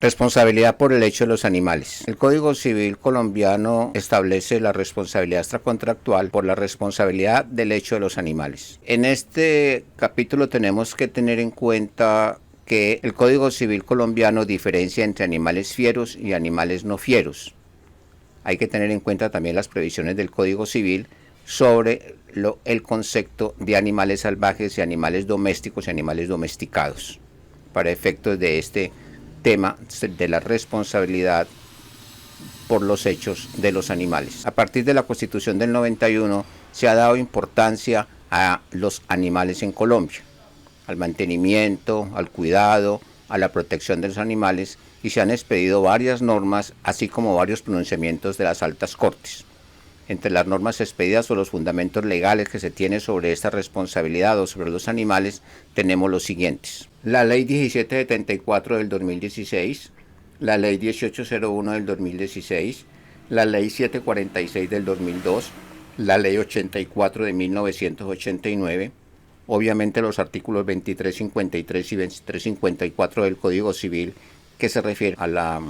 Responsabilidad por el hecho de los animales. El Código Civil colombiano establece la responsabilidad extracontractual por la responsabilidad del hecho de los animales. En este capítulo tenemos que tener en cuenta que el Código Civil colombiano diferencia entre animales fieros y animales no fieros. Hay que tener en cuenta también las previsiones del Código Civil sobre el concepto de animales salvajes y animales domésticos y animales domesticados, para efectos de este tema de la responsabilidad por los hechos de los animales. A partir de la Constitución del 91 se ha dado importancia a los animales en Colombia, al mantenimiento, al cuidado, a la protección de los animales, y se han expedido varias normas, así como varios pronunciamientos de las altas cortes. Entre las normas expedidas o los fundamentos legales que se tiene sobre esta responsabilidad o sobre los animales, tenemos los siguientes: la Ley 1774 del 2016, la Ley 1801 del 2016, la Ley 746 del 2002, la Ley 84 de 1989, obviamente los artículos 2353 y 2354 del Código Civil, que se refiere a la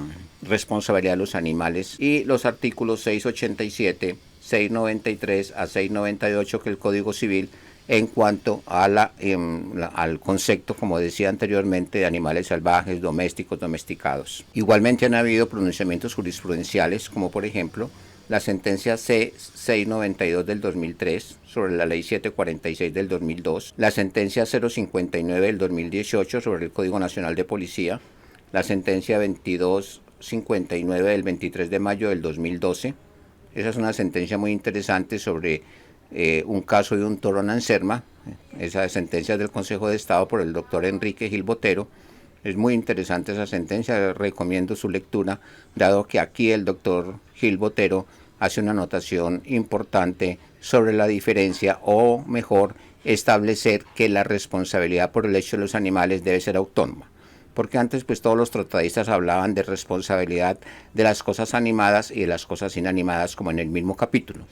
responsabilidad de los animales, y los artículos 687, 693 a 698 que el Código Civil en cuanto a al concepto, como decía anteriormente, de animales salvajes, domésticos, domesticados. Igualmente han habido pronunciamientos jurisprudenciales, como por ejemplo la sentencia C692 del 2003 sobre la Ley 746 del 2002, la sentencia 059 del 2018 sobre el Código Nacional de Policía, la sentencia 2259 del 23 de mayo del 2012. Esa es una sentencia muy interesante sobre un caso de un toro en Anserma. Esa sentencia es del Consejo de Estado por el doctor Enrique Gil Botero. Es muy interesante esa sentencia, recomiendo su lectura, dado que aquí el doctor Gil Botero hace una anotación importante sobre la diferencia, o mejor, establecer que la responsabilidad por el hecho de los animales debe ser autónoma. Porque antes pues todos los tratadistas hablaban de responsabilidad de las cosas animadas y de las cosas inanimadas, como en el mismo capítulo.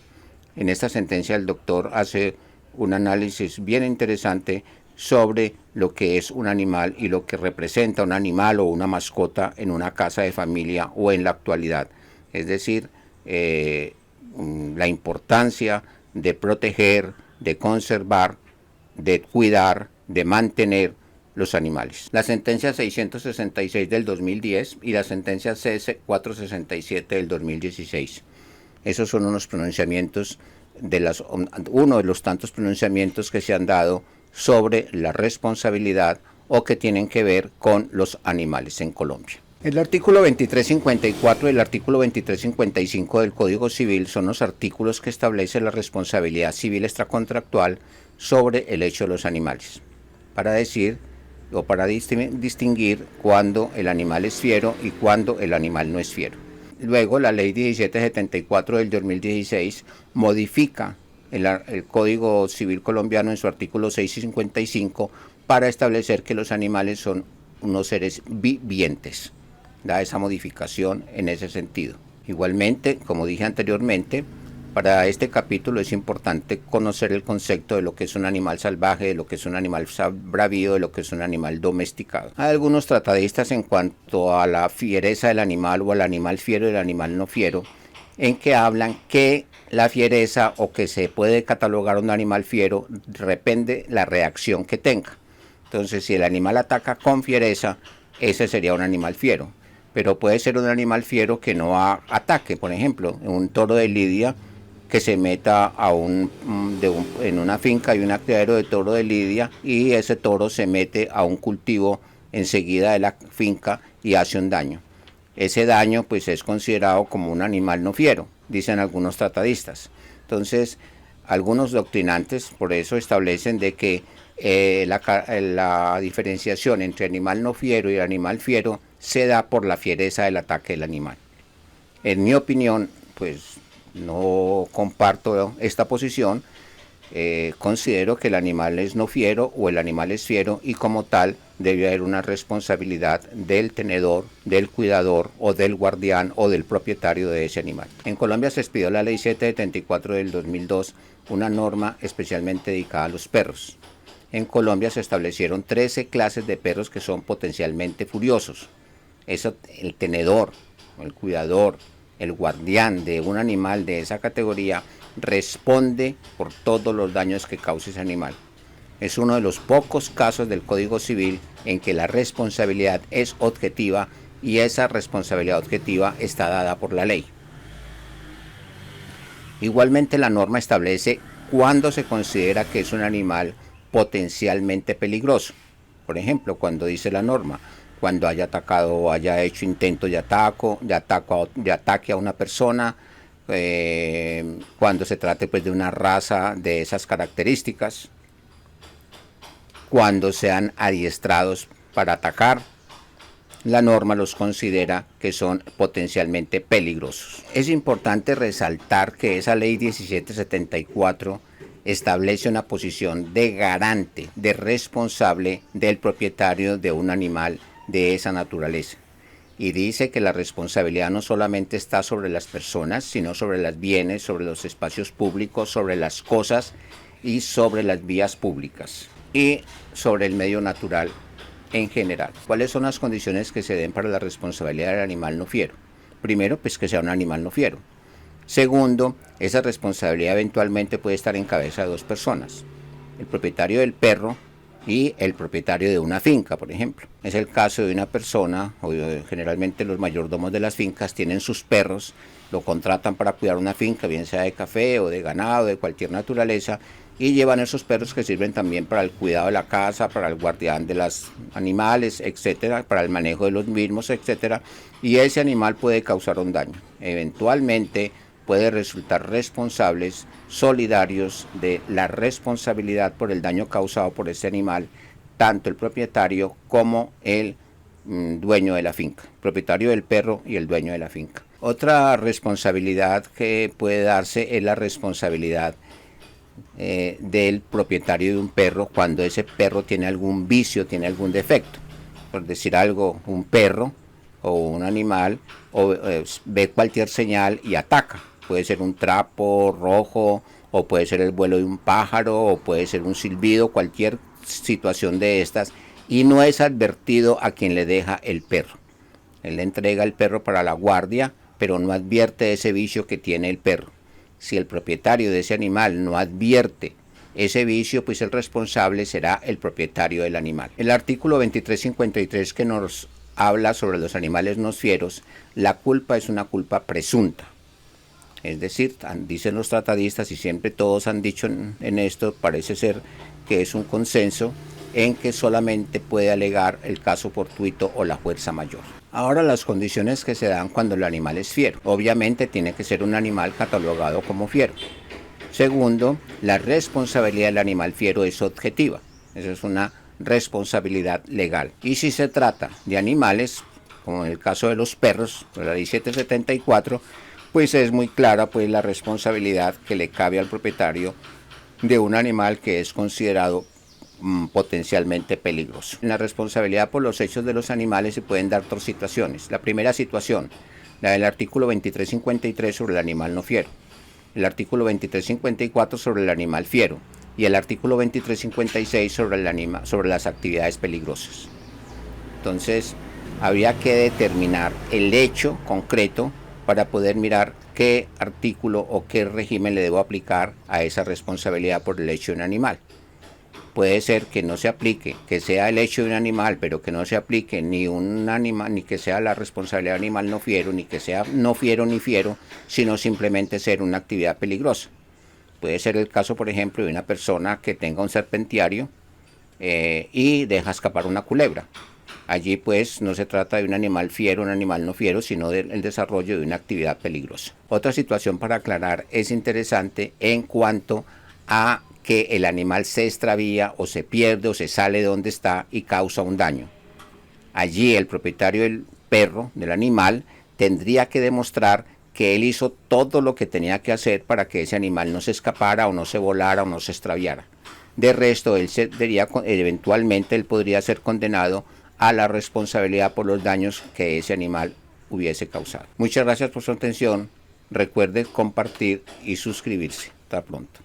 En esta sentencia el doctor hace un análisis bien interesante sobre lo que es un animal y lo que representa un animal o una mascota en una casa de familia o en la actualidad. Es decir, la importancia de proteger, de conservar, de cuidar, de mantener los animales. La sentencia 666 del 2010 y la sentencia C467 del 2016. Esos son unos pronunciamientos uno de los tantos pronunciamientos que se han dado sobre la responsabilidad o que tienen que ver con los animales en Colombia. El artículo 2354 y el artículo 2355 del Código Civil son los artículos que establecen la responsabilidad civil extracontractual sobre el hecho de los animales, para decir o para distinguir cuándo el animal es fiero y cuándo el animal no es fiero. Luego, la Ley 1774 del 2016 modifica el Código Civil colombiano en su artículo 655 para establecer que los animales son unos seres vivientes. Da esa modificación en ese sentido. Igualmente, como dije anteriormente, para este capítulo es importante conocer el concepto de lo que es un animal salvaje, de lo que es un animal bravío, de lo que es un animal domesticado. Hay algunos tratadistas en cuanto a la fiereza del animal o al animal fiero y el animal no fiero, en que hablan que la fiereza o que se puede catalogar un animal fiero depende la reacción que tenga. Entonces, si el animal ataca con fiereza, ese sería un animal fiero. Pero puede ser un animal fiero que no ataque. Por ejemplo, un toro de lidia que se meta en una finca y un criadero de toro de lidia, y ese toro se mete a un cultivo enseguida de la finca y hace un daño. Ese daño pues es considerado como un animal no fiero, dicen algunos tratadistas. Entonces, algunos doctrinantes por eso establecen de que la diferenciación entre animal no fiero y animal fiero se da por la fiereza del ataque del animal. En mi opinión, pues no comparto esta posición. Considero que el animal es no fiero o el animal es fiero, y como tal debe haber una responsabilidad del tenedor, del cuidador o del guardián o del propietario de ese animal. En Colombia se expidió la Ley 774 del 2002, una norma especialmente dedicada a los perros. En Colombia se establecieron 13 clases de perros que son potencialmente furiosos. Eso, el tenedor, el cuidador, el guardián de un animal de esa categoría responde por todos los daños que cause ese animal. Es uno de los pocos casos del Código Civil en que la responsabilidad es objetiva y esa responsabilidad objetiva está dada por la ley. Igualmente la norma establece cuándo se considera que es un animal potencialmente peligroso. Por ejemplo, cuando dice la norma, cuando haya atacado o haya hecho intento de ataque a una persona, cuando se trate pues de una raza de esas características, cuando sean adiestrados para atacar, la norma los considera que son potencialmente peligrosos. Es importante resaltar que esa ley 1774 establece una posición de garante, de responsable del propietario de un animal de esa naturaleza. Y dice que la responsabilidad no solamente está sobre las personas, sino sobre los bienes, sobre los espacios públicos, sobre las cosas y sobre las vías públicas y sobre el medio natural en general. ¿Cuáles son las condiciones que se den para la responsabilidad del animal no fiero? Primero, pues que sea un animal no fiero. Segundo, esa responsabilidad eventualmente puede estar en cabeza de dos personas, el propietario del perro y el propietario de una finca, por ejemplo. Es el caso de una persona, o generalmente los mayordomos de las fincas tienen sus perros, lo contratan para cuidar una finca, bien sea de café o de ganado, de cualquier naturaleza, y llevan esos perros que sirven también para el cuidado de la casa, para el guardián de los animales, etcétera, para el manejo de los mismos, etcétera, y ese animal puede causar un daño. Eventualmente puede resultar responsables, solidarios de la responsabilidad por el daño causado por ese animal, tanto el propietario como el dueño de la finca, propietario del perro y el dueño de la finca. Otra responsabilidad que puede darse es la responsabilidad del propietario de un perro cuando ese perro tiene algún vicio, tiene algún defecto. Por decir algo, un perro o un animal ve cualquier señal y ataca. Puede ser un trapo rojo, o puede ser el vuelo de un pájaro, o puede ser un silbido, cualquier situación de estas, y no es advertido a quien le deja el perro. Él le entrega el perro para la guardia, pero no advierte ese vicio que tiene el perro. Si el propietario de ese animal no advierte ese vicio, pues el responsable será el propietario del animal. El artículo 2353, que nos habla sobre los animales no fieros, la culpa es una culpa presunta. Es decir, dicen los tratadistas, y siempre todos han dicho en esto, parece ser que es un consenso, en que solamente puede alegar el caso fortuito o la fuerza mayor. Ahora, las condiciones que se dan cuando el animal es fiero. Obviamente tiene que ser un animal catalogado como fiero. Segundo, la responsabilidad del animal fiero es objetiva. Esa es una responsabilidad legal. Y si se trata de animales, como en el caso de los perros, de la 1774, pues es muy clara pues la responsabilidad que le cabe al propietario de un animal que es considerado potencialmente peligroso. En la responsabilidad por los hechos de los animales se pueden dar dos situaciones. La primera situación, la del artículo 2353 sobre el animal no fiero, el artículo 2354 sobre el animal fiero y el artículo 2356 sobre las actividades peligrosas. Entonces, habría que determinar el hecho concreto para poder mirar qué artículo o qué régimen le debo aplicar a esa responsabilidad por el hecho de un animal. Puede ser que no se aplique, que sea el hecho de un animal, pero que no se aplique ni un animal, ni que sea la responsabilidad de animal no fiero, ni que sea no fiero ni fiero, sino simplemente ser una actividad peligrosa. Puede ser el caso, por ejemplo, de una persona que tenga un serpentiario y deja escapar una culebra. Allí pues no se trata de un animal fiero, un animal no fiero, sino del desarrollo de una actividad peligrosa. Otra situación para aclarar es interesante en cuanto a que el animal se extravía o se pierde o se sale de donde está y causa un daño. Allí el propietario del perro, del animal, tendría que demostrar que él hizo todo lo que tenía que hacer para que ese animal no se escapara o no se volara o no se extraviara. De resto, eventualmente él podría ser condenado a la responsabilidad por los daños que ese animal hubiese causado. Muchas gracias por su atención. Recuerde compartir y suscribirse. Hasta pronto.